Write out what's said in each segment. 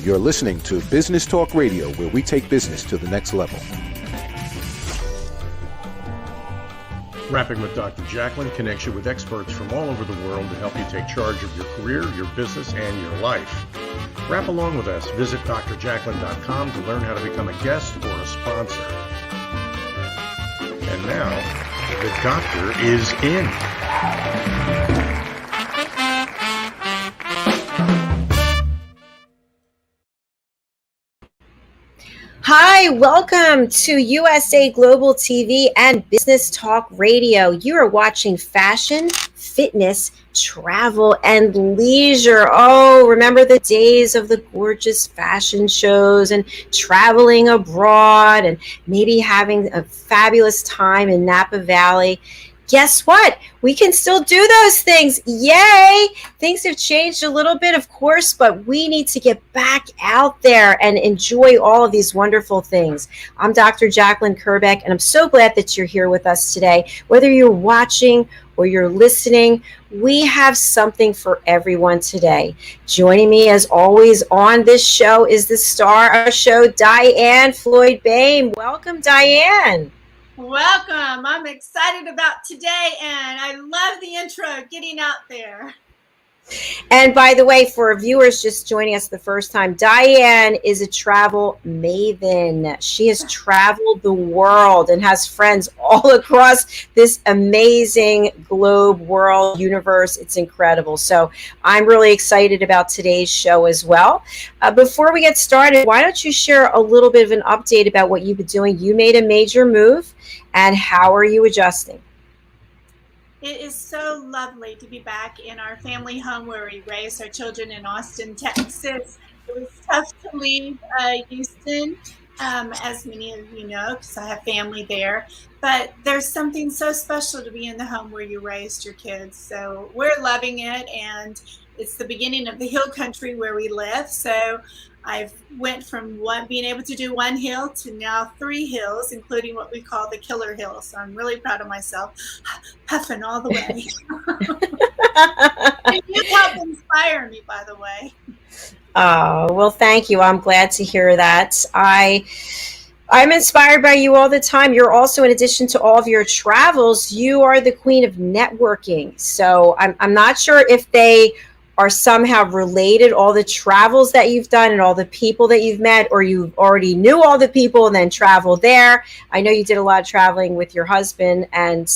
You're listening to Business Talk Radio, where we take business to the next level. Rapping with Dr. Jacalyn connects you with experts from all over the world to help you take charge of your career, your business, and your life. Rap along with us. Visit drjacalyn.com to learn how to become a guest or a sponsor. And now, the doctor is in. Hi, welcome to USA Global TV and Business Talk Radio. You are watching fashion, fitness, travel, and leisure. Oh, remember the days of the gorgeous fashion shows and traveling abroad and maybe having a fabulous time in Napa Valley. Guess what? We can still do those things. Yay! Things have changed a little bit, of course, but we need to get back out there and enjoy all of these wonderful things. I'm Dr. Jacalyn Kerbeck, and I'm so glad that you're here with us today. Whether you're watching or you're listening, we have something for everyone today. Joining me, as always, on this show is the star of our show, Diann Floyd Boehm. Welcome, Diann. Welcome. I'm excited about today, and I love the intro, getting out there. And by the way, for viewers just joining us the first time, Diann is a travel maven. She has traveled the world and has friends all across this amazing globe, world, universe. It's incredible. So I'm really excited about today's show as well. Before we get started, why don't you share a little bit of an update about what you've been doing? You made a major move, and how are you adjusting? It is so lovely to be back in our family home where we raised our children in Austin, Texas. It was tough to leave Houston, as many of you know, because I have family there. But there's something so special to be in the home where you raised your kids. So we're loving it, and it's the beginning of the hill country where we live. So I've went from being able to do one hill to now 3 hills, including what we call the Killer Hill. So I'm really proud of myself, puffing all the way. And you helped inspire me, by the way. Oh, well, thank you. I'm glad to hear that. I'm inspired by you all the time. You're also, in addition to all of your travels, you are the queen of networking. So I'm not sure if they are somehow related, all the travels that you've done and all the people that you've met, or you already knew all the people and then traveled there. I know you did a lot of traveling with your husband, and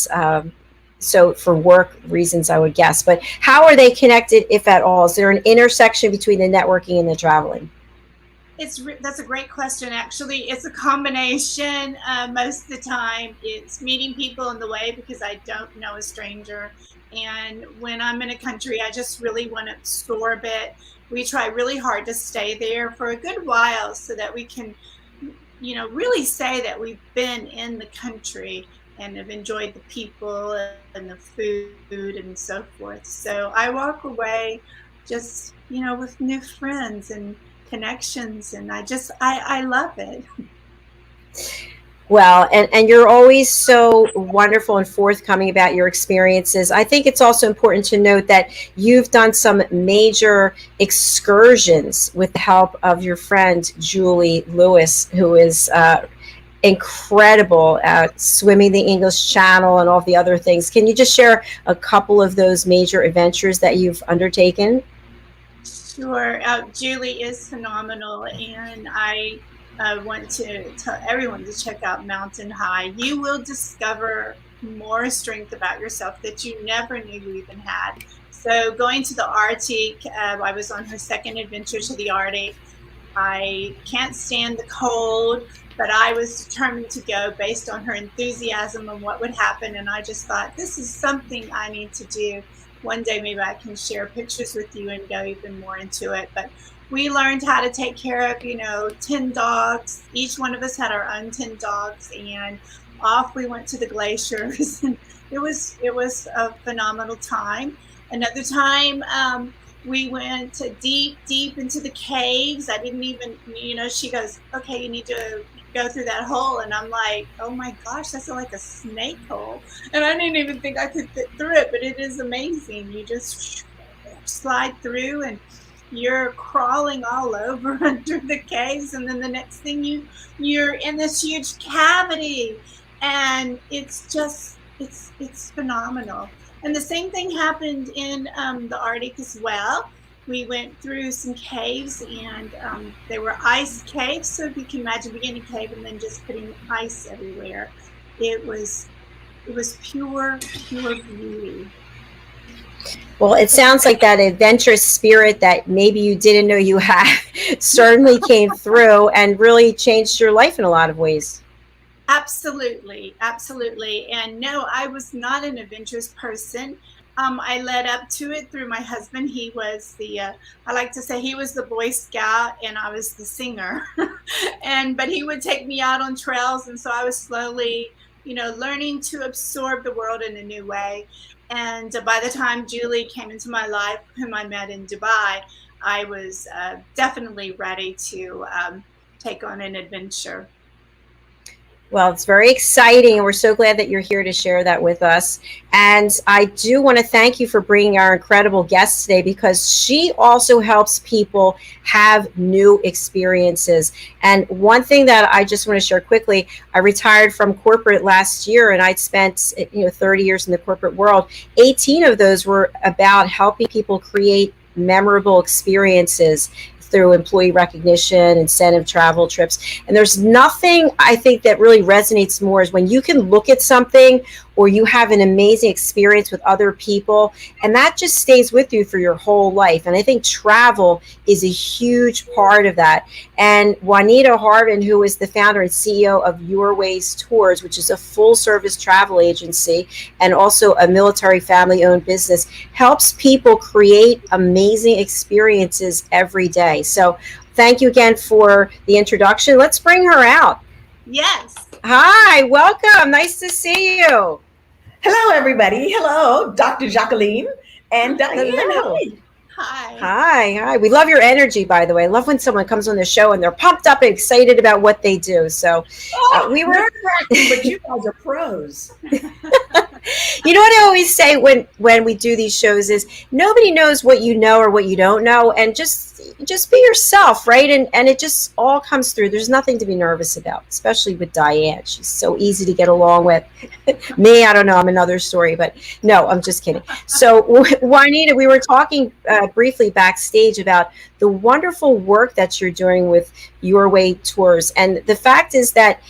so for work reasons, I would guess. But how are they connected, if at all? Is there an intersection between the networking and the traveling? That's a great question. Actually, it's a combination. Most of the time, it's meeting people on the way because I don't know a stranger. And when I'm in a country, I just really want to explore a bit. We try really hard to stay there for a good while so that we can, really say that we've been in the country and have enjoyed the people and the food and so forth. So I walk away just, with new friends and connections, and I love it. Well, and you're always so wonderful and forthcoming about your experiences. I think it's also important to note that you've done some major excursions with the help of your friend, Julie Lewis, who is incredible at swimming the English Channel and all the other things. Can you just share a couple of those major adventures that you've undertaken? Sure. Julie is phenomenal, and I want to tell everyone to check out Mountain High. You will discover more strength about yourself that you never knew you even had. So going to the Arctic, I was on her second adventure to the Arctic. I can't stand the cold, but I was determined to go based on her enthusiasm and what would happen. And I just thought, this is something I need to do. One day, maybe I can share pictures with you and go even more into it. But we learned how to take care of, 10 dogs. Each one of us had our own 10 dogs, and off we went to the glaciers. It was a phenomenal time. Another time, we went deep into the caves. I didn't even, she goes, okay, you need to go through that hole. And I'm like, oh my gosh, that's like a snake hole. And I didn't even think I could fit through it, but it is amazing. You just slide through. And you're crawling all over under the caves, and then the next thing you're in this huge cavity, and it's just it's phenomenal. And the same thing happened in the Arctic as well. We went through some caves, and they were ice caves. So if you can imagine being in a cave and then just putting ice everywhere, it was pure beauty. Well, it sounds like that adventurous spirit that maybe you didn't know you had certainly came through and really changed your life in a lot of ways. Absolutely. And no, I was not an adventurous person. I led up to it through my husband. He was I like to say he was the Boy Scout and I was the singer. But he would take me out on trails. And so I was slowly, learning to absorb the world in a new way. And by the time Julie came into my life, whom I met in Dubai, I was definitely ready to take on an adventure. Well, it's very exciting, and we're so glad that you're here to share that with us. And I do want to thank you for bringing our incredible guest today, because she also helps people have new experiences. And one thing that I just want to share quickly, I retired from corporate last year, and I'd spent 30 years in the corporate world. 18 of those were about helping people create memorable experiences through employee recognition, incentive travel trips. And there's nothing I think that really resonates more is when you can look at something or you have an amazing experience with other people, and that just stays with you for your whole life. And I think travel is a huge part of that. And Juanita Harvin, who is the founder and CEO of Eurway Tours, which is a full service travel agency and also a military family owned business, helps people create amazing experiences every day. So thank you again for the introduction. Let's bring her out. Yes. Hi, welcome. Nice to see you. Hello, everybody. Hello, Dr. Jacalyn and Diann. Hi. We love your energy, by the way. I love when someone comes on the show and they're pumped up and excited about what they do. So we were nerve-wracking, but you guys are pros. You know what I always say when we do these shows is nobody knows what you know or what you don't know, and just be yourself, right? And it just all comes through. There's nothing to be nervous about, especially with Diann. She's so easy to get along with. Me, I don't know. I'm another story, but no, I'm just kidding. So Juanita, we were talking briefly backstage about the wonderful work that you're doing with Eurway Tours. And the fact is that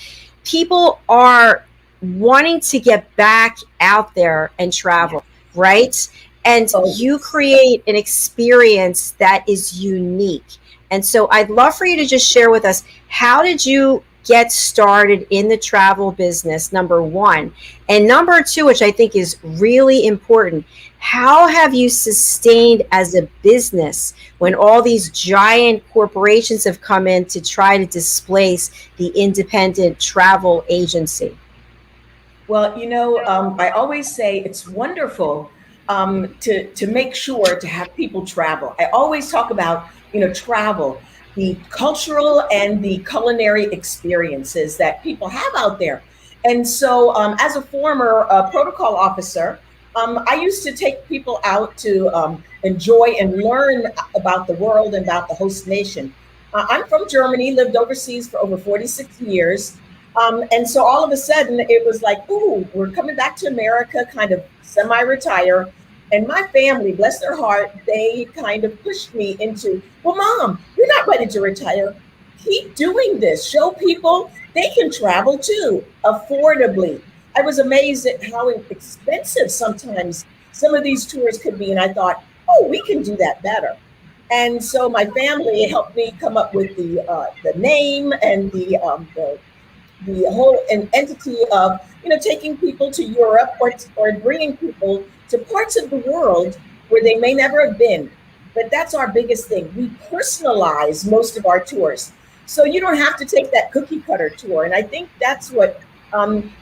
people are wanting to get back out there and travel, right? And you create an experience that is unique. And so I'd love for you to just share with us, how did you get started in the travel business, number one? And number two, which I think is really important, how have you sustained as a business when all these giant corporations have come in to try to displace the independent travel agency? Well, I always say it's wonderful to make sure to have people travel. I always talk about, travel, the cultural and the culinary experiences that people have out there. And so as a former protocol officer, I used to take people out to enjoy and learn about the world and about the host nation. I'm from Germany, lived overseas for over 46 years. And so all of a sudden it was like, ooh, we're coming back to America, kind of semi-retire. And my family, bless their heart, they kind of pushed me into, well, Mom, you're not ready to retire. Keep doing this. Show people they can travel too, affordably. I was amazed at how expensive sometimes some of these tours could be. And I thought, oh, we can do that better. And so my family helped me come up with the name and the whole entity of, taking people to Europe or bringing people to parts of the world where they may never have been. But that's our biggest thing. We personalize most of our tours. So you don't have to take that cookie cutter tour. And I think that's what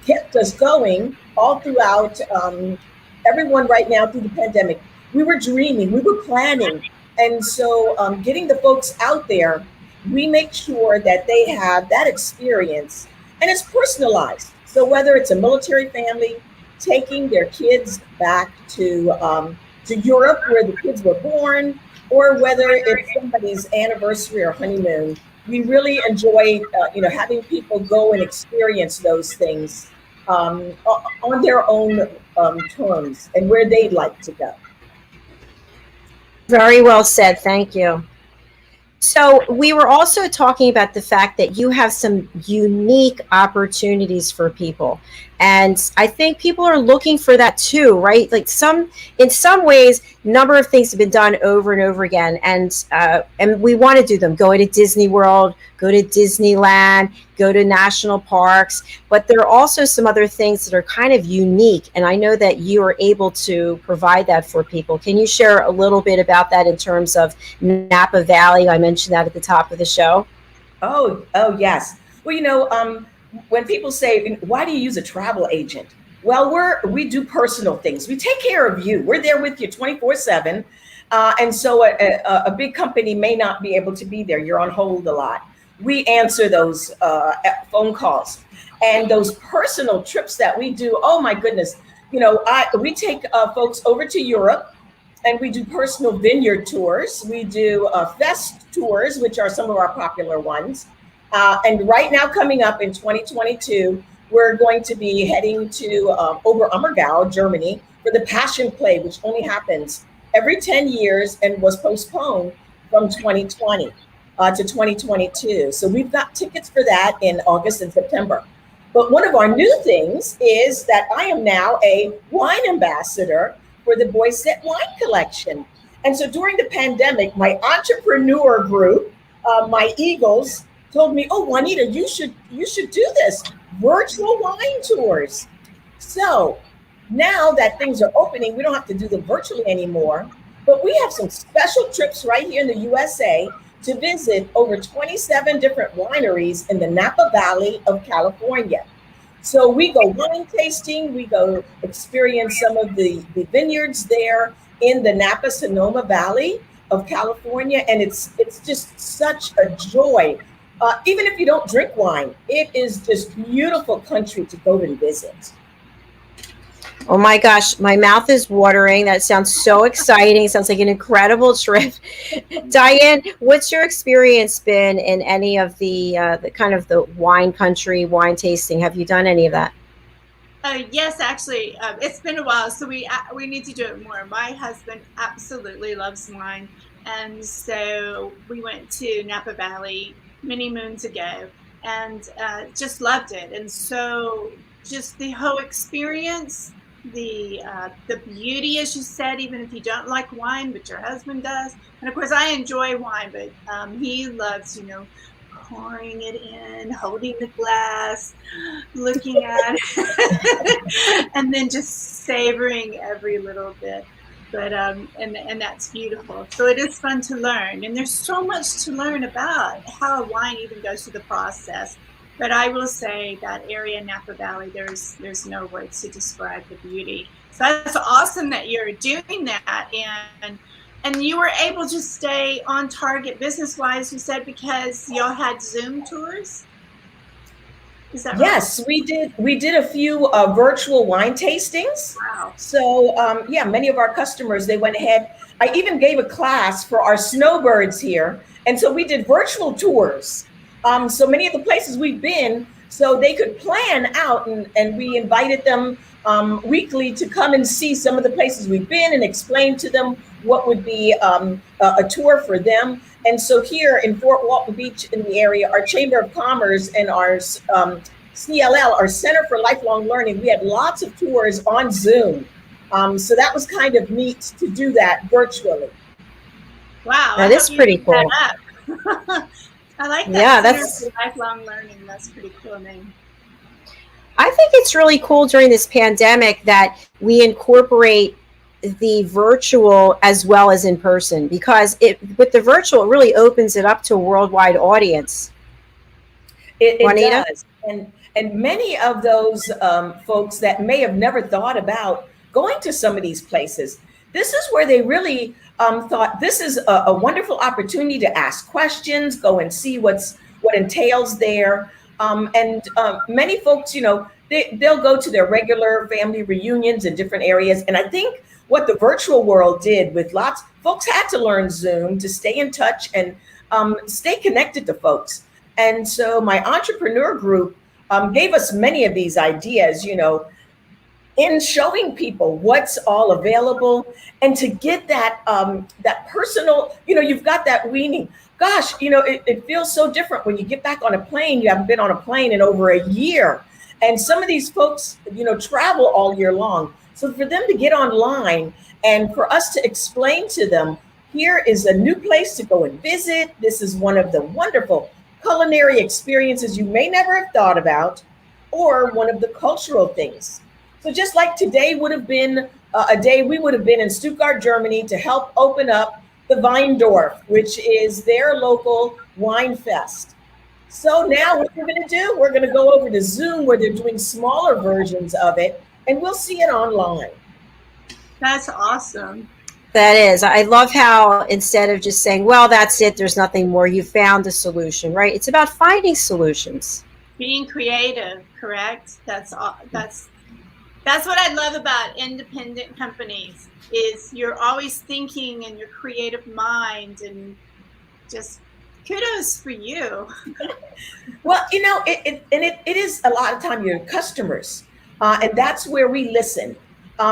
kept us going all throughout, everyone right now through the pandemic. We were dreaming, we were planning. And so getting the folks out there, we make sure that they have that experience, and it's personalized. So whether it's a military family taking their kids back to to Europe where the kids were born, or whether it's somebody's anniversary or honeymoon. We really enjoy, having people go and experience those things on their own terms and where they'd like to go. Very well said. Thank you. So we were also talking about the fact that you have some unique opportunities for people. And I think people are looking for that too, right? Like in some ways, number of things have been done over and over again. And we want to do them. Go to Disney World, go to Disneyland, go to national parks. But there are also some other things that are kind of unique. And I know that you are able to provide that for people. Can you share a little bit about that in terms of Napa Valley? I mentioned that at the top of the show. Oh, yes. Well, when people say, why do you use a travel agent? Well, we do personal things. We take care of you. We're there with you 24/7. And so a big company may not be able to be there. You're on hold a lot. We answer those phone calls, and those personal trips that we do. Oh my goodness. We take folks over to Europe, and we do personal vineyard tours. We do fest tours, which are some of our popular ones. And right now, coming up in 2022, we're going to be heading to Oberammergau, Germany, for the Passion Play, which only happens every 10 years and was postponed from 2020 to 2022. So we've got tickets for that in August and September. But one of our new things is that I am now a wine ambassador for the Boyset Wine Collection. And so during the pandemic, my entrepreneur group, my Eagles, told me, oh, Juanita, you should do this, virtual wine tours. So now that things are opening, we don't have to do them virtually anymore, but we have some special trips right here in the USA to visit over 27 different wineries in the Napa Valley of California. So we go wine tasting, we go experience some of the vineyards there in the Napa Sonoma Valley of California, and it's just such a joy. Even if you don't drink wine, it is just beautiful country to go and visit. Oh my gosh, my mouth is watering. That sounds so exciting. Sounds like an incredible trip. Diann, what's your experience been in any of the kind of the wine country, wine tasting? Have you done any of that? Yes, actually, it's been a while, so we need to do it more. My husband absolutely loves wine, and so we went to Napa Valley many moons ago and just loved it. And so just the whole experience, the beauty, as you said, even if you don't like wine, but your husband does. And of course I enjoy wine, but he loves, pouring it in, holding the glass, looking at it, and then just savoring every little bit. But and that's beautiful. So it is fun to learn, and there's so much to learn about how a wine even goes through the process. But I will say that area in Napa Valley, there's no words to describe the beauty. So that's awesome that you're doing that, and you were able to stay on target business-wise, you said, because y'all had Zoom tours. Is that right? Yes, we did a few virtual wine tastings. Wow. So many of our customers, they went ahead. I even gave a class for our snowbirds here. And so we did virtual tours. So many of the places we've been, so they could plan out, and we invited them weekly to come and see some of the places we've been and explain to them what would be a tour for them. And so here in Fort Walton Beach in the area, our Chamber of Commerce and our CLL, our Center for Lifelong Learning, we had lots of tours on Zoom. So that was kind of neat to do that virtually. Wow. That is pretty cool. I like that. Yeah, Center that's for Lifelong Learning. That's a pretty cool name. I think it's really cool during this pandemic that we incorporate the virtual as well as in person, because with the virtual, it really opens it up to a worldwide audience. It Juanita? does. And many of those folks that may have never thought about going to some of these places, this is where they really thought this is a wonderful opportunity to ask questions, go and see what entails there. Many folks, they'll go to their regular family reunions in different areas. And I think what the virtual world did with folks had to learn Zoom to stay in touch and stay connected to folks. And so my entrepreneur group gave us many of these ideas, in showing people what's all available, and to get that that personal, you've got that weaning. Gosh, it feels so different when you get back on a plane. You haven't been on a plane in over a year. And some of these folks, travel all year long. So for them to get online and for us to explain to them, here is a new place to go and visit. This is one of the wonderful culinary experiences you may never have thought about, or one of the cultural things. So just like today would have been a day we would have been in Stuttgart, Germany to help open up the Weindorf, which is their local wine fest. So now what we're going to do, we're going to go over to Zoom where they're doing smaller versions of it, and we'll see it online. That's awesome. That is. I love how instead of just saying, well, that's it, there's nothing more, you found a solution, right? It's about finding solutions. Being creative, correct? That's what I love about independent companies, is you're always thinking in your creative mind, and just kudos for you. Well, it is a lot of time your customers, and that's where we listen.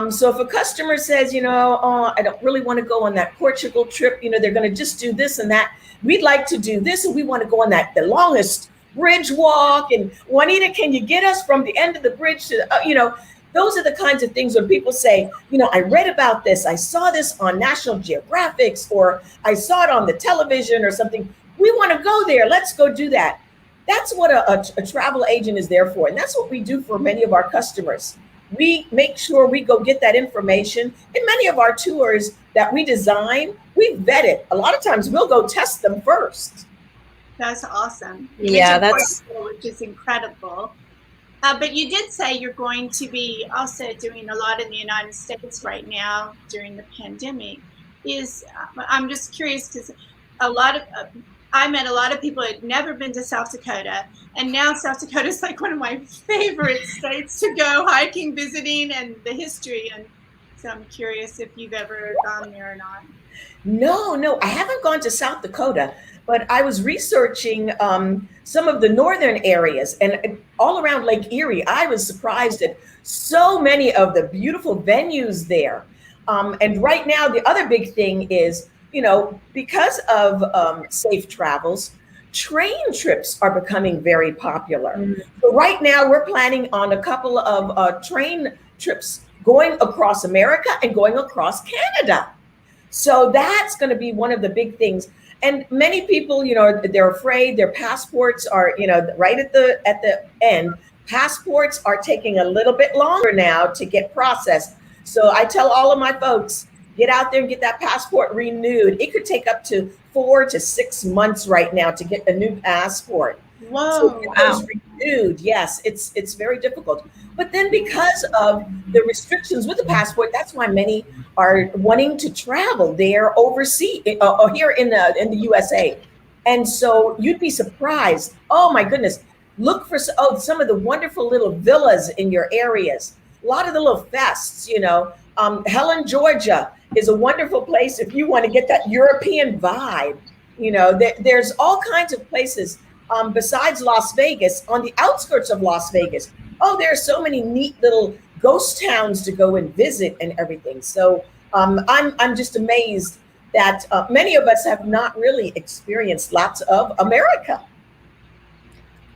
So if a customer says, I don't really want to go on that Portugal trip, they're going to just do this and that. We'd like to do this, and we want to go on the longest bridge walk. And Juanita, can you get us from the end of the bridge to, those are the kinds of things when people say, I read about this, I saw this on National Geographic, or I saw it on the television or something. We want to go there. Let's go do that. That's what a travel agent is there for. And that's what we do for many of our customers. We make sure we go get that information. In many of our tours that we design, we vet it. A lot of times we'll go test them first. That's awesome. Yeah, which is incredible. But you did say you're going to be also doing a lot in the United States right now during the pandemic. I'm just curious because I met a lot of people who had never been to South Dakota, and now South Dakota is like one of my favorite states to go hiking, visiting, and the history. And so I'm curious if you've ever gone there or not. No, I haven't gone to South Dakota, but I was researching some of the northern areas and all around Lake Erie. I was surprised at so many of the beautiful venues there. And right now, the other big thing is, because of safe travels, train trips are becoming very popular. Mm-hmm. So right now we're planning on a couple of train trips going across America and going across Canada. So that's going to be one of the big things. And many people, they're afraid their passports are, right at the end. Passports are taking a little bit longer now to get processed. So I tell all of my folks, get out there and get that passport renewed. It could take up to 4 to 6 months right now to get a new passport. Whoa! So get those renewed. Yes, it's very difficult. But then because of the restrictions with the passport, that's why many are wanting to travel there overseas or here in the USA. And so you'd be surprised. Oh my goodness! Look for some of the wonderful little villas in your areas. A lot of the little fests, Helen, Georgia is a wonderful place if you want to get that European vibe. There's all kinds of places besides Las Vegas, on the outskirts of Las Vegas. Oh, there are so many neat little ghost towns to go and visit and everything. So I'm just amazed that many of us have not really experienced lots of America.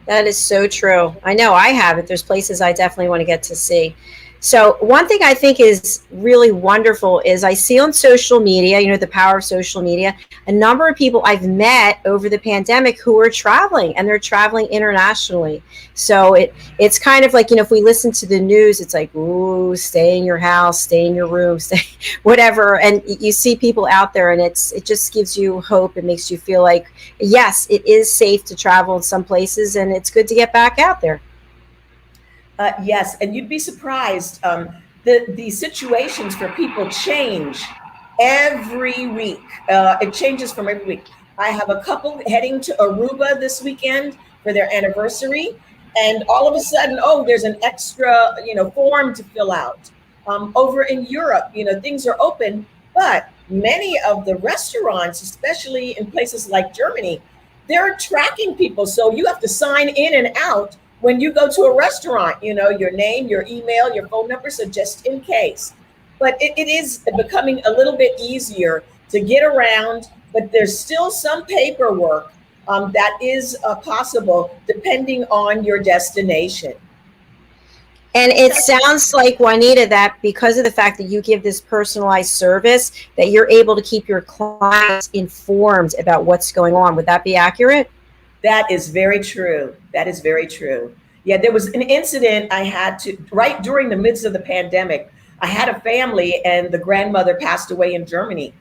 That is so true. I know I haven't. There's places I definitely want to get to see. So one thing I think is really wonderful is I see on social media, the power of social media, a number of people I've met over the pandemic who are traveling, and they're traveling internationally. So it's kind of like, if we listen to the news, it's like, ooh, stay in your house, stay in your room, stay whatever. And you see people out there, and it just gives you hope. It makes you feel like, yes, it is safe to travel in some places, and it's good to get back out there. Yes, and you'd be surprised. The situations for people change every week. It changes from every week. I have a couple heading to Aruba this weekend for their anniversary, and all of a sudden, there's an extra, form to fill out. Over in Europe, things are open, but many of the restaurants, especially in places like Germany, they're tracking people. So you have to sign in and out when you go to a restaurant, your name, your email, your phone number. So just in case. But it is becoming a little bit easier to get around, but there's still some paperwork that is possible depending on your destination. And it sounds like, Juanita, that because of the fact that you give this personalized service, that you're able to keep your clients informed about what's going on. Would that be accurate? That is very true. That is very true. Yeah, there was an incident I had to, right during the midst of the pandemic. I had a family and the grandmother passed away in Germany.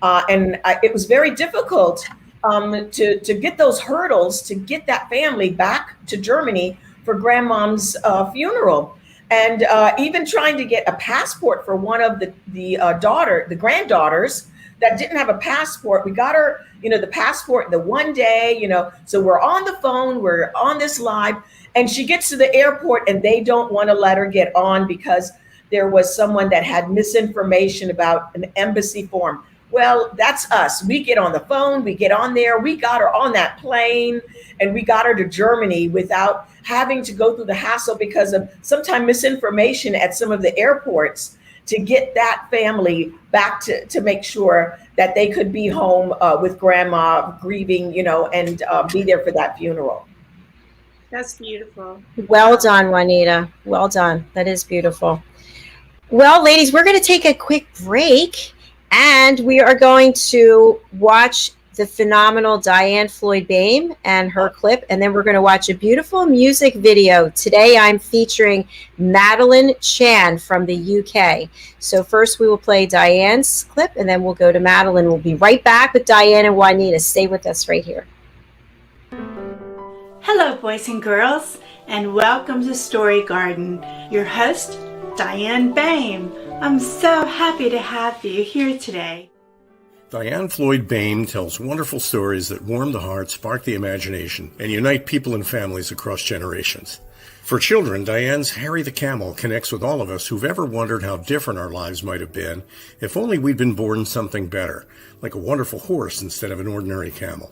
It was very difficult to get those hurdles to get that family back to Germany for grandmom's funeral. And even trying to get a passport for one of the granddaughters that didn't have a passport. We got her, the passport the one day, so we're on the phone, we're on this live, and she gets to the airport and they don't want to let her get on because there was someone that had misinformation about an embassy form. Well, that's us. We get on the phone, we get on there, we got her on that plane, and we got her to Germany without having to go through the hassle because of sometimes misinformation at some of the airports to get that family back to make sure that they could be home with grandma grieving, and be there for that funeral. That's beautiful. Well done, Juanita. Well done. That is beautiful. Well, ladies, we're going to take a quick break. And we are going to watch the phenomenal Diann Floyd Boehm and her clip. And then we're going to watch a beautiful music video. Today, I'm featuring Madeline Chan from the UK. So first we will play Diann's clip and then we'll go to Madeline. We'll be right back with Diann and Juanita. Stay with us right here. Hello, boys and girls, and welcome to Story Garden. Your host, Diann Boehm. I'm so happy to have you here today. Diann Floyd Boehm tells wonderful stories that warm the heart, spark the imagination, and unite people and families across generations. For children, Diann's Harry the Camel connects with all of us who've ever wondered how different our lives might have been if only we'd been born something better, like a wonderful horse instead of an ordinary camel.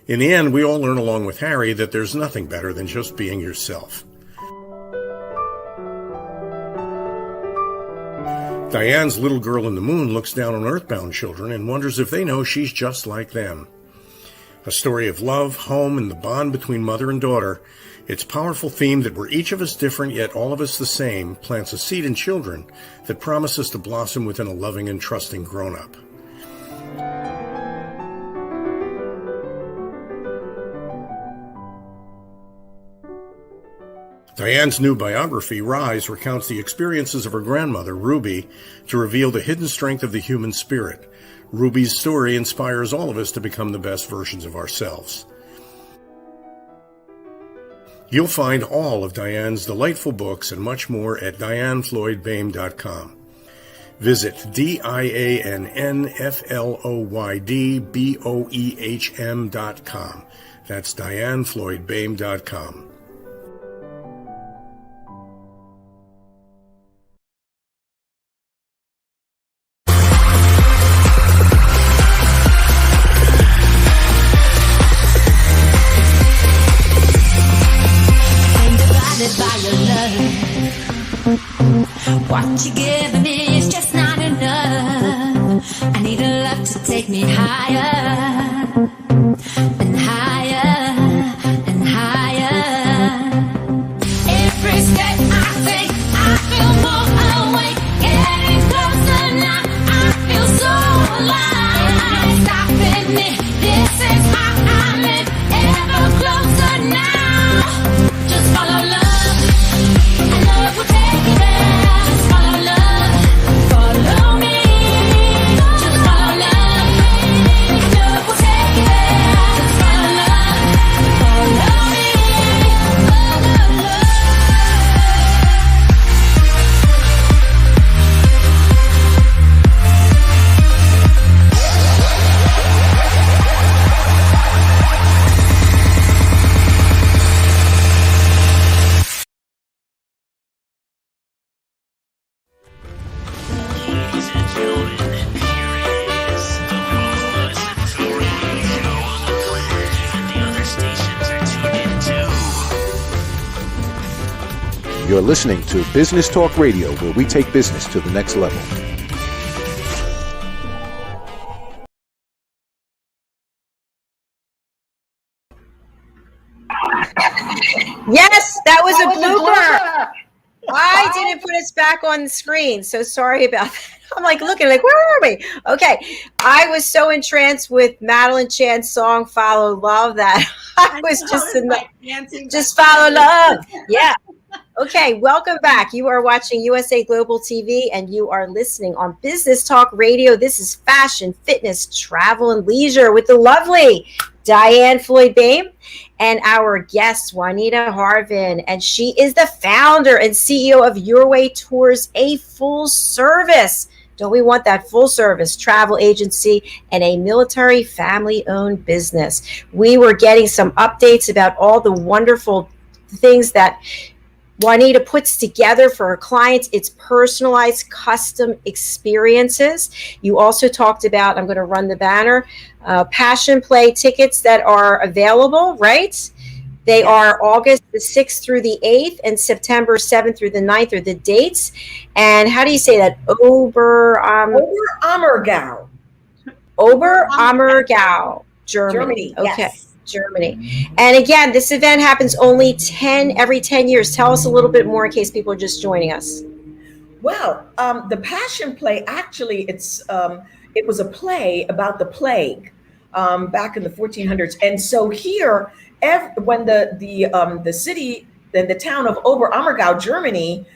In the end, we all learn along with Harry that there's nothing better than just being yourself. Diann's Little Girl in the Moon looks down on earthbound children and wonders if they know she's just like them. A story of love, home, and the bond between mother and daughter, its powerful theme that we're each of us different yet all of us the same plants a seed in children that promises to blossom within a loving and trusting grown-up. Diann's new biography, Rise, recounts the experiences of her grandmother, Ruby, to reveal the hidden strength of the human spirit. Ruby's story inspires all of us to become the best versions of ourselves. You'll find all of Diann's delightful books and much more at diannfloydboehm.com. Visit diannfloydboehm.com. That's diannfloydboehm.com. What you giving me is just not enough. I need a love to take me higher and higher and higher. Every step I take, I feel more awake. Getting closer now, I feel so alive. Stopping me, this is how I live. Ever closer now. Just follow love. Love will take you there. Just follow love. Follow me. Just follow love. Love will take you there. Just follow love. You're listening to Business Talk Radio, where we take business to the next level. Yes, that was a blooper. I didn't put us back on the screen, so sorry about that. I'm like looking like, where are we? Okay, I was so entranced with Madeline Chan's song "Follow Love" that I was just follow love. Yeah. Okay, welcome back. You are watching USA Global TV, and you are listening on Business Talk Radio. This is fashion, fitness, travel, and leisure with the lovely Diann Floyd Boehm and our guest, Juanita Harvin. And she is the founder and CEO of Eurway Tours, a full service. Don't we want that full service travel agency and a military family-owned business? We were getting some updates about all the wonderful things that Juanita puts together for her clients. It's personalized, custom experiences. You also talked about, I'm going to run the banner, Passion Play tickets that are available, right? They are August the 6th through the 8th and September 7th through the 9th are the dates. And how do you say that? Oberammergau. Oberammergau, Germany. Okay. Yes. Germany. And again, this event happens only every 10 years. Tell us a little bit more in case people are just joining us. Well, the Passion Play, actually, it was a play about the plague back in the 1400s. And so here, when the city, the town of Oberammergau, Germany,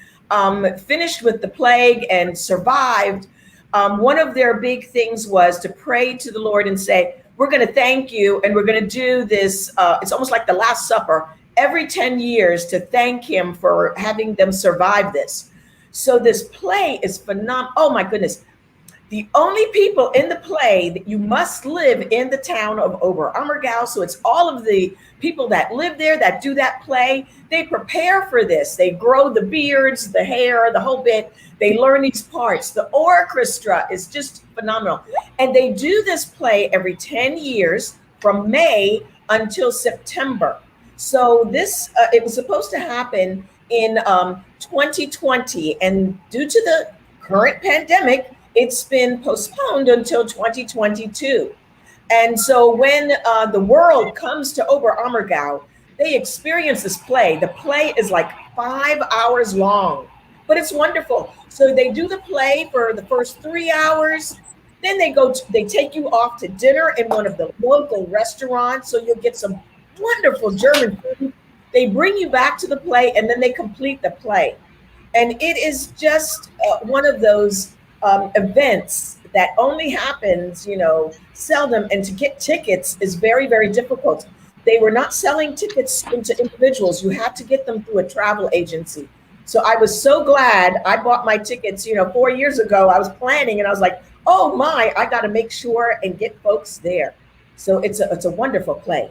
finished with the plague and survived, one of their big things was to pray to the Lord and say, we're going to thank you, and we're going to do this. It's almost like the Last Supper every 10 years to thank him for having them survive this. So this play is phenomenal. Oh, my goodness. The only people in the play that you must live in the town of Oberammergau. So it's all of the people that live there that do that play. They prepare for this. They grow the beards, the hair, the whole bit. They learn these parts. The orchestra is just phenomenal. And they do this play every 10 years from May until September. So this, it was supposed to happen in 2020. And due to the current pandemic, it's been postponed until 2022. And so when the world comes to Oberammergau, they experience this play. The play is like 5 hours long, but it's wonderful. So they do the play for the first 3 hours. Then they take you off to dinner in one of the local restaurants. So you'll get some wonderful German food. They bring you back to the play, and then they complete the play. And it is just one of those events that only happens, seldom. And to get tickets is very, very difficult. They were not selling tickets to individuals. You have to get them through a travel agency. So I was so glad I bought my tickets, 4 years ago. I was planning and I was like, oh my, I got to make sure and get folks there. So it's a wonderful play.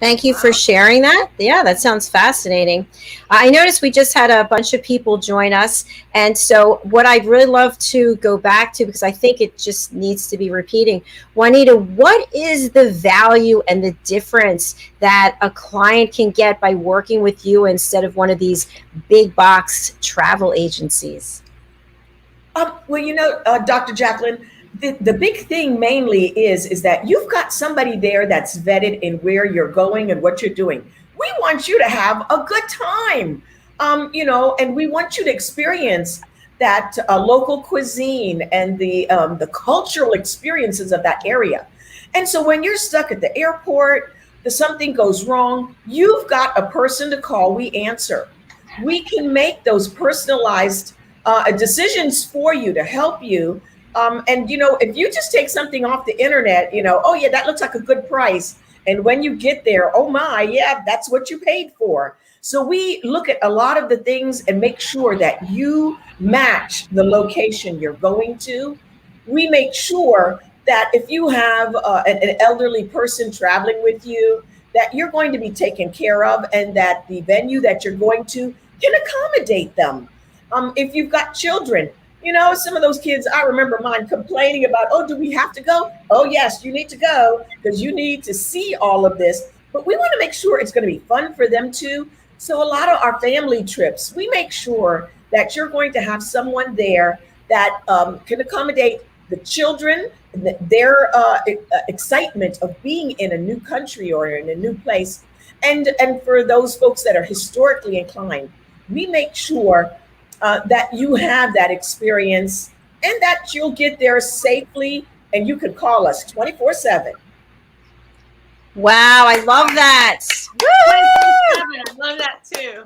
Thank you for sharing that. Yeah, that sounds fascinating. I noticed we just had a bunch of people join us. And so what I'd really love to go back to, because I think it just needs to be repeating, Juanita, what is the value and the difference that a client can get by working with you instead of one of these big box travel agencies? Well, Dr. Jacalyn, the big thing mainly is that you've got somebody there that's vetted in where you're going and what you're doing. We want you to have a good time, and we want you to experience that local cuisine and the cultural experiences of that area. And so when you're stuck at the airport, something goes wrong, you've got a person to call. We answer. We can make those personalized decisions for you to help you. And if you just take something off the internet, oh yeah, that looks like a good price. And when you get there, oh my, yeah, that's what you paid for. So we look at a lot of the things and make sure that you match the location you're going to. We make sure that if you have an elderly person traveling with you, that you're going to be taken care of and that the venue that you're going to can accommodate them. If you've got children, some of those kids, I remember mine complaining about, oh, do we have to go? Oh, yes, you need to go because you need to see all of this. But we want to make sure it's going to be fun for them too. So a lot of our family trips, we make sure that you're going to have someone there that can accommodate the children, their excitement of being in a new country or in a new place. And for those folks that are historically inclined, we make sure that you have that experience and that you'll get there safely, and you can call us 24/7. Wow, I love that. I love that too.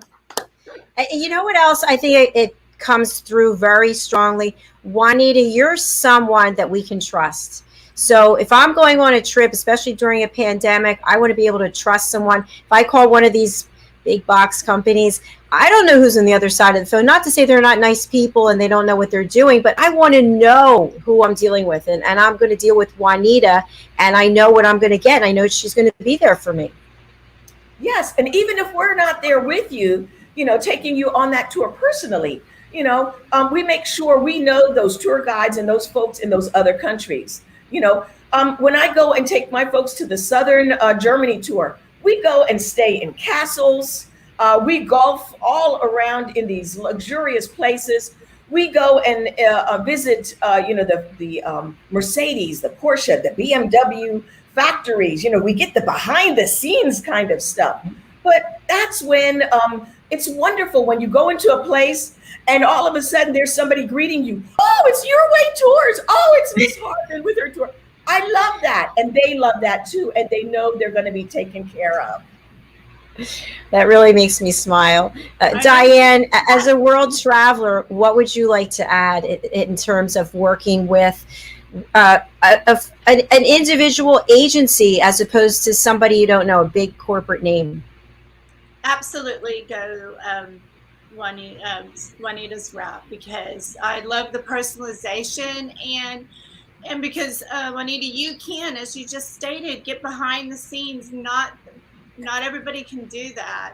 And you know what else? I think it comes through very strongly. Juanita, you're someone that we can trust. So if I'm going on a trip, especially during a pandemic, I want to be able to trust someone. If I call one of these big box companies, I don't know who's on the other side of the phone. Not to say they're not nice people and they don't know what they're doing, but I want to know who I'm dealing with. And I'm going to deal with Juanita, and I know what I'm going to get. And I know she's going to be there for me. Yes. And even if we're not there with you, taking you on that tour personally, we make sure we know those tour guides and those folks in those other countries. When I go and take my folks to the Southern Germany tour, we go and stay in castles. We golf all around in these luxurious places. We go and visit, the Mercedes, the Porsche, the BMW factories. We get the behind the scenes kind of stuff. But that's when it's wonderful when you go into a place and all of a sudden there's somebody greeting you. Oh, it's Eurway Tours. Oh, it's Miss Harvin with her tour. I love that. And they love that too. And they know they're going to be taken care of. That really makes me smile. Diann, as a world traveler, what would you like to add in terms of working with an individual agency as opposed to somebody you don't know, a big corporate name? Absolutely go Juanita's route, because I love the personalization and because Juanita, you can, as you just stated, get behind the scenes. Not everybody can do that.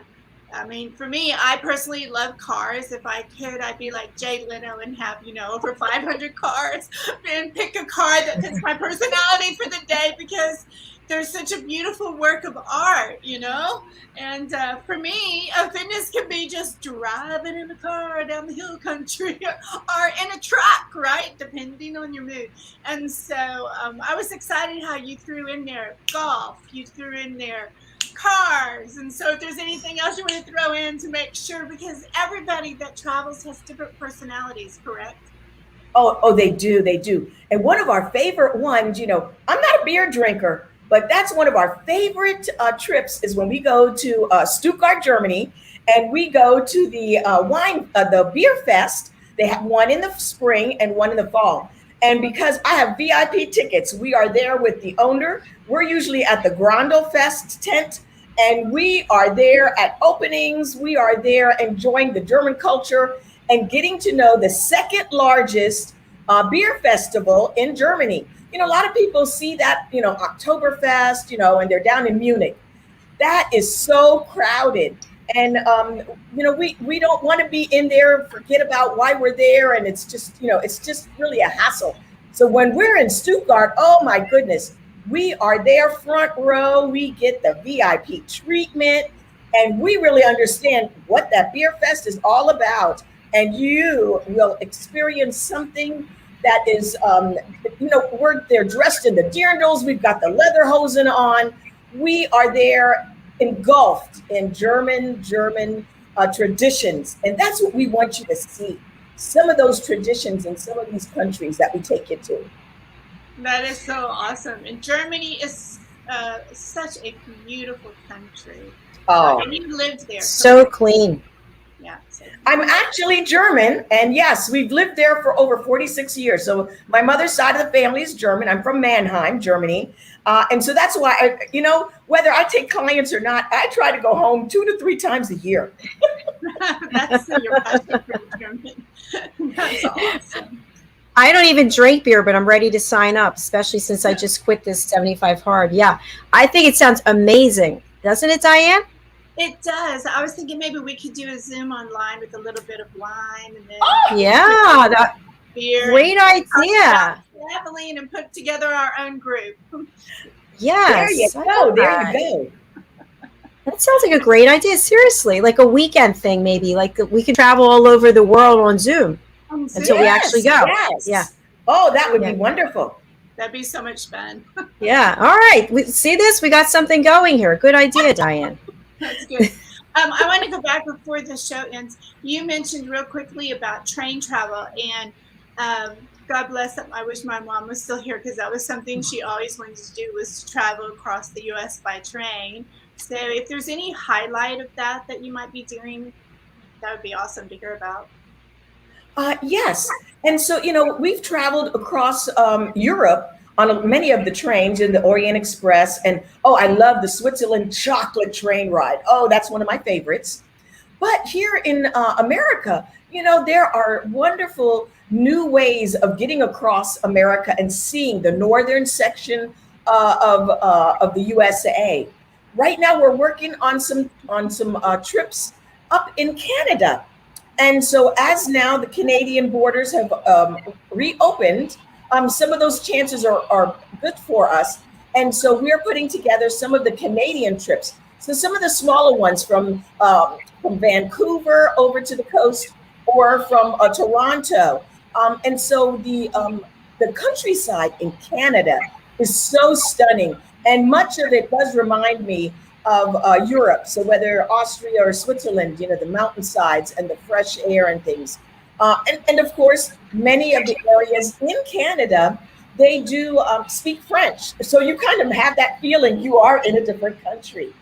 I mean, for me, I personally love cars. If I could, I'd be like Jay Leno and have, over 500 cars and pick a car that fits my personality for the day, because there's such a beautiful work of art, And for me, fitness can be just driving in a car down the hill country or in a truck, right? Depending on your mood. And so I was excited how you threw in there golf, you threw in there cars. And so if there's anything else you want to throw in to make sure, because everybody that travels has different personalities, correct? Oh, they do. And one of our favorite ones, I'm not a beer drinker, but that's one of our favorite trips is when we go to Stuttgart, Germany, and we go to the beer fest. They have one in the spring and one in the fall. And because I have VIP tickets, we are there with the owner. We're usually at the Grandel Fest tent, and we are there at openings. We are there enjoying the German culture and getting to know the second largest beer festival in Germany. A lot of people see that, Oktoberfest, and they're down in Munich. That is so crowded. And, we don't want to be in there, forget about why we're there. And it's just, it's just really a hassle. So when we're in Stuttgart, oh my goodness, we are there front row. We get the VIP treatment, and we really understand what that beer fest is all about. And you will experience something that is, they're dressed in the dirndls. We've got the leather hosen on. We are there engulfed in German traditions. And that's what we want you to see. Some of those traditions in some of these countries that we take you to. That is so awesome. And Germany is such a beautiful country. Oh, and you lived there. So clean. Yeah. I'm actually German, and yes, we've lived there for over 46 years. So my mother's side of the family is German. I'm from Mannheim, Germany. And so that's why, whether I take clients or not, I try to go home 2 to 3 times a year. That's your passion for German. That's awesome. I don't even drink beer, but I'm ready to sign up, especially since I just quit this 75 hard. Yeah, I think it sounds amazing. Doesn't it, Diann? It does. I was thinking maybe we could do a Zoom online with a little bit of wine and then yeah, that beer. Great idea. Traveling and put together our own group. Yes. There you go. There you go. That sounds like a great idea. Seriously, like a weekend thing, maybe. Like we could travel all over the world on Zoom until we actually go. Yes. Yeah. Oh, that would Yeah. be wonderful. That'd be so much fun. Yeah. All right. We see this. We got something going here. Good idea, Diann. That's good. I want to go back before the show ends. You mentioned real quickly about train travel, and God bless them. I wish my mom was still here because that was something she always wanted to do, was to travel across the U.S. by train. So if there's any highlight of that you might be doing, that would be awesome to hear about. Yes. And so, we've traveled across Europe on many of the trains in the Orient Express. And, I love the Switzerland chocolate train ride. Oh, that's one of my favorites. But here in America, there are wonderful new ways of getting across America and seeing the northern section of the USA. Right now, we're working on some trips up in Canada. And so as now the Canadian borders have reopened, some of those chances are good for us. And so we're putting together some of the Canadian trips. So some of the smaller ones from Vancouver over to the coast, or from Toronto. And so the countryside in Canada is so stunning. And much of it does remind me of Europe. So whether Austria or Switzerland, the mountainsides and the fresh air and things. And of course, many of the areas in Canada, they do speak French. So you kind of have that feeling you are in a different country.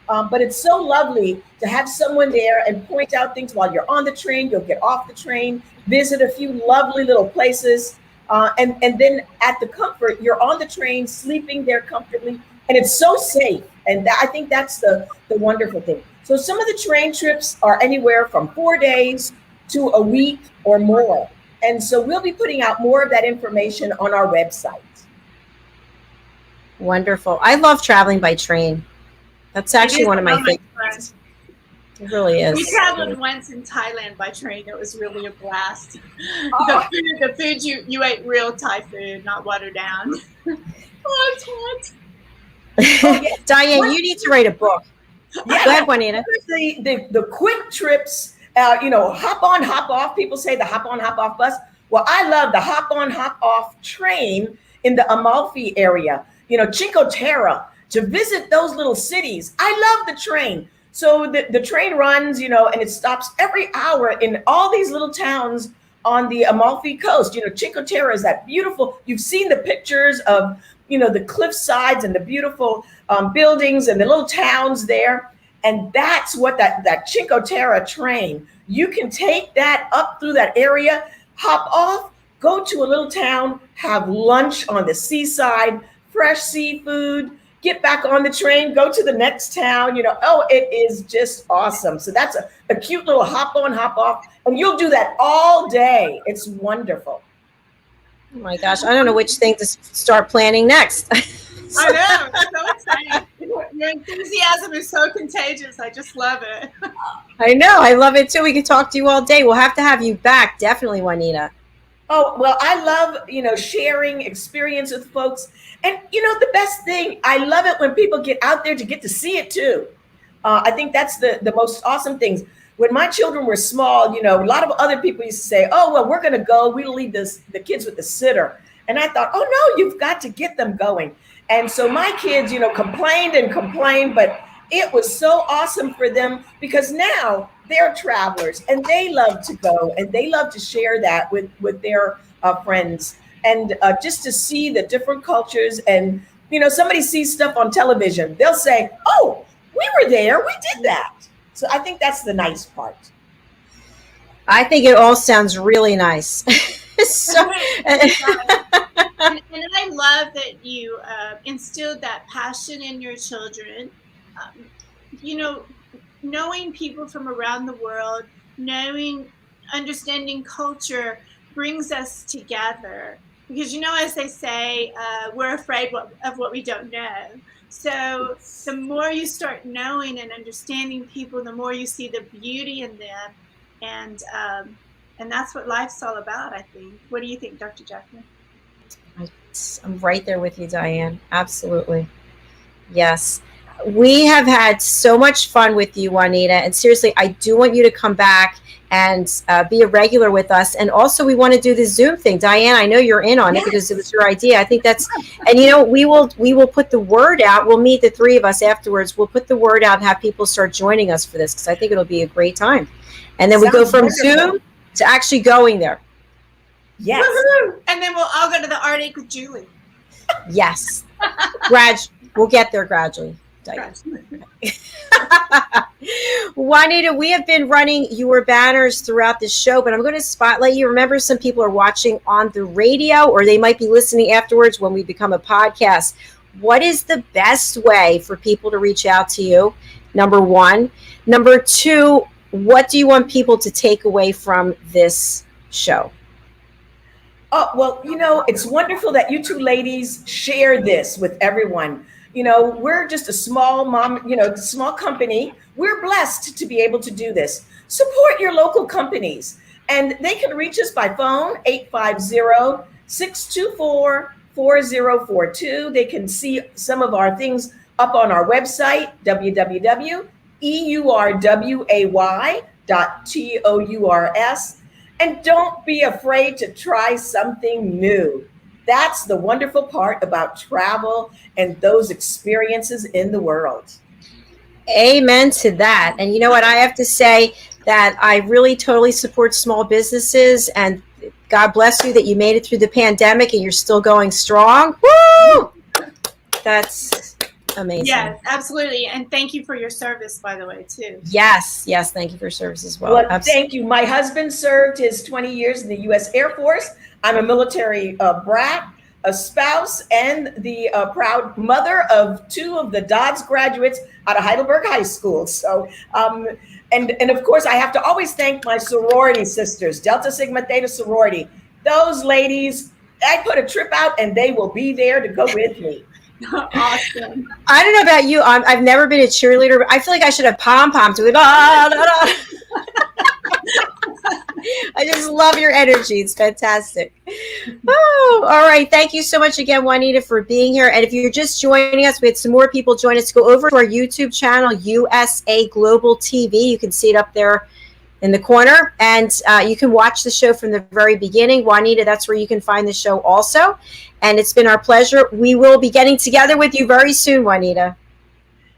But it's so lovely to have someone there and point out things while you're on the train. You'll get off the train, visit a few lovely little places. And then at the comfort, you're on the train, sleeping there comfortably. And it's so safe. And I think that's the wonderful thing. So some of the train trips are anywhere from 4 days to a week or more. And so we'll be putting out more of that information on our website. Wonderful. I love traveling by train. That's actually one of my favorites. It really is. We traveled once in Thailand by train. It was really a blast. Oh. The food you ate, real Thai food, not watered down. Oh, it's hot. Diann, you need to write a book. Yeah, go ahead, Juanita. The quick trips, hop on, hop off. People say the hop on, hop off bus. Well, I love the hop on, hop off train in the Amalfi area, Cinque Terre, to visit those little cities. I love the train. So the train runs, and it stops every hour in all these little towns on the Amalfi Coast. Cinque Terre is that beautiful. You've seen the pictures of, the cliff sides and the beautiful buildings and the little towns there. And that's what that Cinque Terre train, you can take that up through that area, hop off, go to a little town, have lunch on the seaside, fresh seafood, get back on the train, go to the next town, it is just awesome. So that's a cute little hop on, hop off. And you'll do that all day. It's wonderful. Oh my gosh, I don't know which thing to start planning next. I know, it's so exciting. Your enthusiasm is so contagious. I just love it. I know, I love it too. We could talk to you all day. We'll have to have you back, definitely, Juanita. Oh, well, I love, sharing experience with folks. And, the best thing, I love it when people get out there to get to see it too. I think that's the most awesome things. When my children were small, a lot of other people used to say, oh, well, we're going to go. We'll leave the kids with the sitter. And I thought, oh, no, you've got to get them going. And so my kids, complained and complained, but it was so awesome for them because now they're travelers and they love to go and they love to share that with their friends. And just to see the different cultures and, somebody sees stuff on television, they'll say, oh, we were there. We did that. So I think that's the nice part. I think it all sounds really nice. And I love that you instilled that passion in your children. Knowing people from around the world, understanding culture brings us together. Because, as they say, we're afraid of what we don't know. So the more you start knowing and understanding people, the more you see the beauty in them. And that's what life's all about, I think. What do you think, Dr. Jacalyn? I'm right there with you, Diann. Absolutely. Yes. We have had so much fun with you, Juanita. And seriously, I do want you to come back and be a regular with us. And also, we want to do the Zoom thing. Diann, I know you're in on it because it was your idea. I think that's, and we will put the word out. We'll meet the three of us afterwards. We'll put the word out and have people start joining us for this because I think it'll be a great time. And then we go from Zoom to actually going there. Yes. Woo-hoo! And then we'll all go to the Arctic with Julie. Yes. We'll get there gradually. Juanita, we have been running your banners throughout the show, but I'm going to spotlight you. Remember, some people are watching on the radio, or they might be listening afterwards when we become a podcast. What is the best way for people to reach out to you? Number one. Number two, what do you want people to take away from this show? Oh, well, it's wonderful that you two ladies share this with everyone. We're just a small small company. We're blessed to be able to do this. Support your local companies. And they can reach us by phone, 850-624-4042. They can see some of our things up on our website, www.eurway.tours. And don't be afraid to try something new. That's the wonderful part about travel and those experiences in the world. Amen to that. And you know what? I have to say that I really totally support small businesses, and God bless you that you made it through the pandemic and you're still going strong. Woo! That's amazing. Yes, absolutely. And thank you for your service, by the way, too. Yes. Thank you for your service as well. Well, thank you. My husband served his 20 years in the U.S. Air Force. I'm a military brat, a spouse, and the proud mother of two of the Dodds graduates out of Heidelberg High School. So, and of course, I have to always thank my sorority sisters, Delta Sigma Theta sorority. Those ladies, I put a trip out and they will be there to go with me. Awesome. I don't know about you. I've never been a cheerleader, but I feel like I should have pom-poms with I just love your energy. It's fantastic. Oh, all right. Thank you so much again, Juanita, for being here. And if you're just joining us, we had some more people join us. Go over to our YouTube channel, USA Global TV. You can see it up there in the corner. And you can watch the show from the very beginning. Juanita, that's where you can find the show also. And it's been our pleasure. We will be getting together with you very soon, Juanita.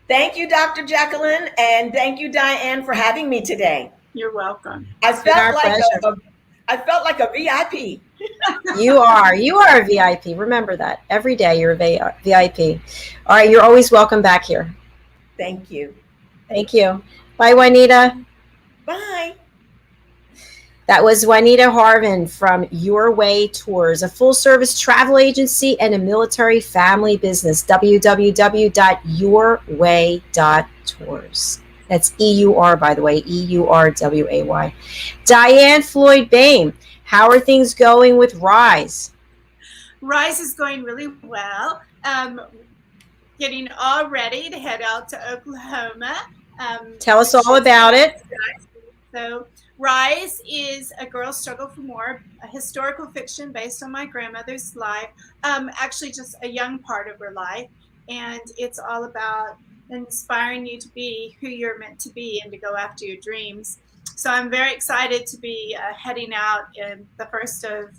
Thank you, Dr. Jacalyn. And thank you, Diann, for having me today. You're welcome. I felt like a VIP. You are a VIP. Remember that. Every day you're a VIP. All right. You're always welcome back here. Thank you. Thank you. Bye, Juanita. Bye. That was Juanita Harvin from Eurway Tours, a full-service travel agency and a military family business. www.eurway.tours. That's EUR, by the way, EURWAY. Diann, Floyd, Boehm, how are things going with Rise? Rise is going really well. Getting all ready to head out to Oklahoma. Tell us all about it. So Rise is a girl's struggle for more, a historical fiction based on my grandmother's life, actually just a young part of her life. And it's all about inspiring you to be who you're meant to be and to go after your dreams. So I'm very excited to be heading out in the 1st of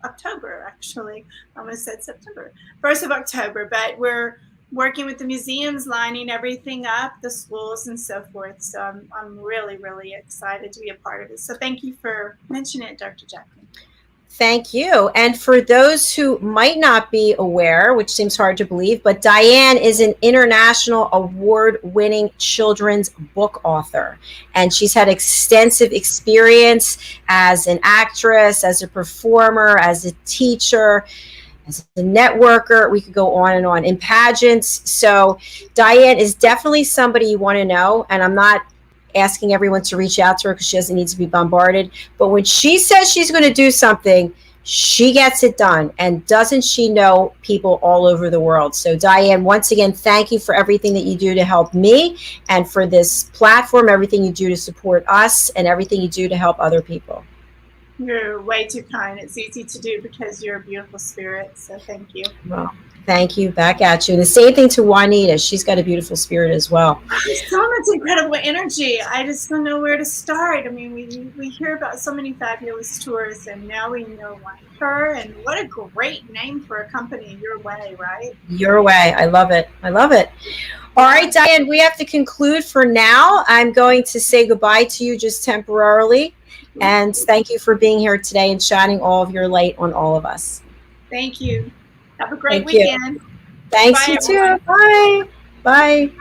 October, actually. I almost said September. 1st of October, but we're working with the museums, lining everything up, the schools and so forth. So I'm really, really excited to be a part of it. So thank you for mentioning it, Dr. Jacalyn. Thank you. And for those who might not be aware, which seems hard to believe, but Diann is an international award-winning children's book author. And she's had extensive experience as an actress, as a performer, as a teacher, as a networker. We could go on and on, in pageants. So Diann is definitely somebody you want to know. And I'm not asking everyone to reach out to her because she doesn't need to be bombarded. But when she says she's going to do something, she gets it done. And doesn't she know people all over the world? So Diann, once again, thank you for everything that you do to help me and for this platform, everything you do to support us and everything you do to help other people. You're way too kind. It's easy to do because you're a beautiful spirit. So thank you. Well, Thank you. Back at you. And the same thing to Juanita. She's got a beautiful spirit as well. So much incredible energy. I just don't know where to start. I mean, we hear about so many fabulous tours, and now we know like her. And what a great name for a company, Eurway, right? Eurway. I love it. I love it. All right, Diann, we have to conclude for now. I'm going to say goodbye to you just temporarily. And thank you for being here today and shining all of your light on all of us. Thank you. Have a great Thank you. weekend. Thanks, Bye, you everyone. too. Bye. Bye.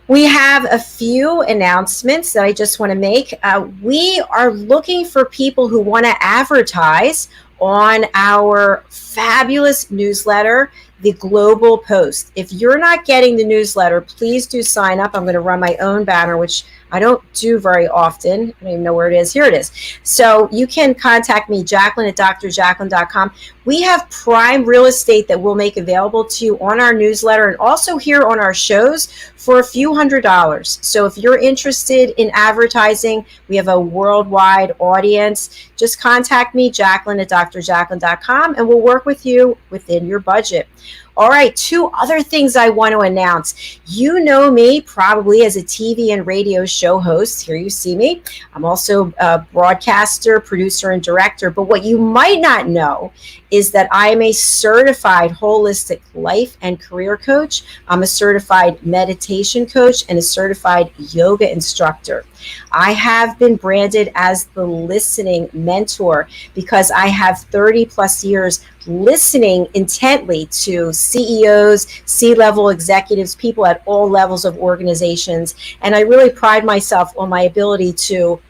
We have a few announcements that I just want to make. We are looking for people who want to advertise on our fabulous newsletter, the Global Post. If you're not getting the newsletter, please do sign up. I'm going to run my own banner, which I don't do very often. I don't even know where it is. Here it is. So you can contact me, Jacalyn at drjacalyn.com. We have prime real estate that we'll make available to you on our newsletter and also here on our shows for a few $100s. So if you're interested in advertising, we have a worldwide audience. Just contact me, Jacalyn at drjacalyn.com, and we'll work with you within your budget. All right, two other things I want to announce. You know me probably as a TV and radio show host. Here you see me. I'm also a broadcaster, producer, and director. But what you might not know is that I am a certified holistic life and career coach. I'm a certified meditation coach and a certified yoga instructor. I have been branded as the listening mentor because I have 30 plus years listening intently to CEOs, C-level executives, people at all levels of organizations. And I really pride myself on my ability to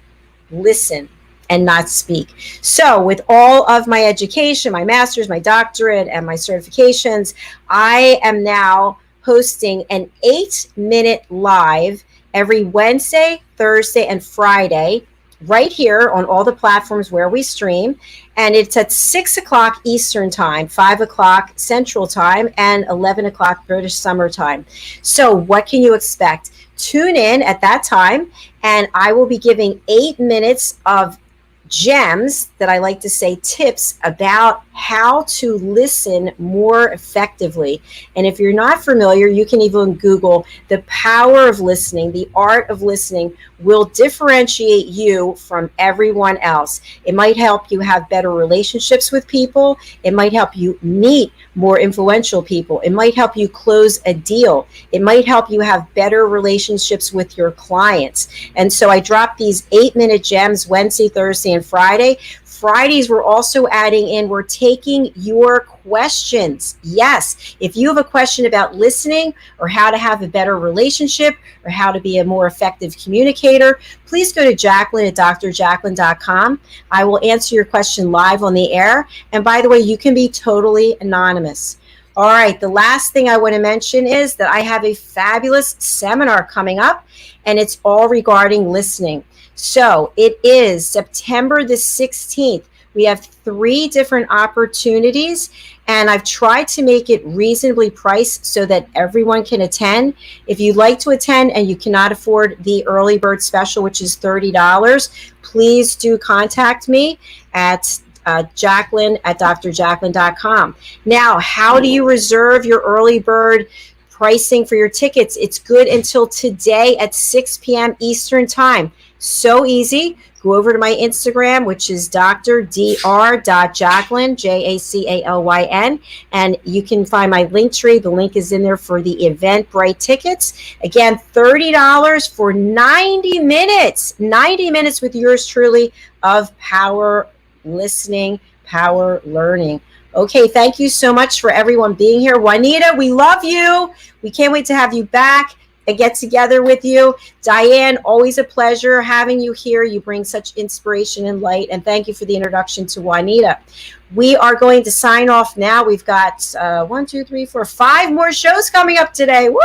listen and not speak. So with all of my education, my master's, my doctorate, and my certifications, I am now hosting an 8-minute live every Wednesday, Thursday, and Friday, right here on all the platforms where we stream. And it's at 6 o'clock Eastern time, 5 o'clock Central time, and 11 o'clock British Summer Time. So what can you expect? Tune in at that time, and I will be giving 8 minutes of gems that I like to say tips about how to listen more effectively. And if you're not familiar, you can even Google the power of listening. The art of listening will differentiate you from everyone else. It might help you have better relationships with people. It might help you meet more influential people. It might help you close a deal. It might help you have better relationships with your clients. And so I drop these 8-minute gems Wednesday, Thursday, and Friday. Fridays, we're also adding in, we're taking your questions. Yes, if you have a question about listening or how to have a better relationship or how to be a more effective communicator, please go to Jacalyn at drjacalyn.com. I will answer your question live on the air. And by the way, you can be totally anonymous. All right, the last thing I want to mention is that I have a fabulous seminar coming up, and it's all regarding listening. So it is September the 16th. We have 3 different opportunities, and I've tried to make it reasonably priced so that everyone can attend. If you'd like to attend and you cannot afford the early bird special, which is $30, please do contact me at Jacalyn at drjacalyn.com. Now, how do you reserve your early bird pricing for your tickets? It's good until today at 6 p.m. Eastern time. So easy. Go over to my Instagram, which is dr.jacalyn, Jacalyn, and you can find my link tree. The link is in there for the Eventbrite tickets. Again, $30 for 90 minutes. 90 minutes with yours truly of power listening, power learning. Okay, thank you so much for everyone being here. Juanita, we love you. We can't wait to have you back and get together with you. Diann, always a pleasure having you here. You bring such inspiration and light, and thank you for the introduction to Juanita. We are going to sign off now. We've got 5 more shows coming up today. Woo!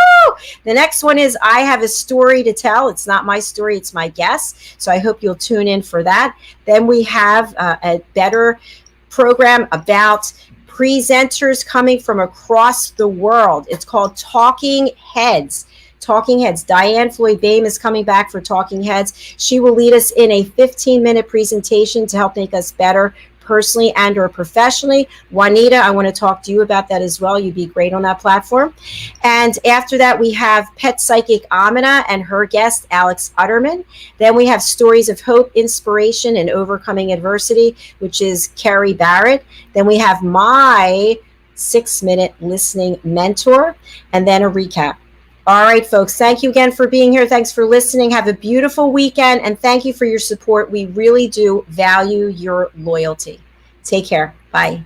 The next one is I Have a Story to Tell. It's not my story, it's my guess. So I hope you'll tune in for that. Then we have a better program about presenters coming from across the world. It's called Talking Heads. Talking Heads. Diann Floyd Boehm is coming back for Talking Heads. She will lead us in a 15-minute presentation to help make us better personally and or professionally. Juanita, I want to talk to you about that as well. You'd be great on that platform. And after that, we have Pet Psychic Amina and her guest, Alex Utterman. Then we have Stories of Hope, Inspiration, and Overcoming Adversity, which is Carrie Barrett. Then we have my 6-minute listening mentor, and then a recap. All right, folks, thank you again for being here. Thanks for listening. Have a beautiful weekend, and thank you for your support. We really do value your loyalty. Take care. Bye.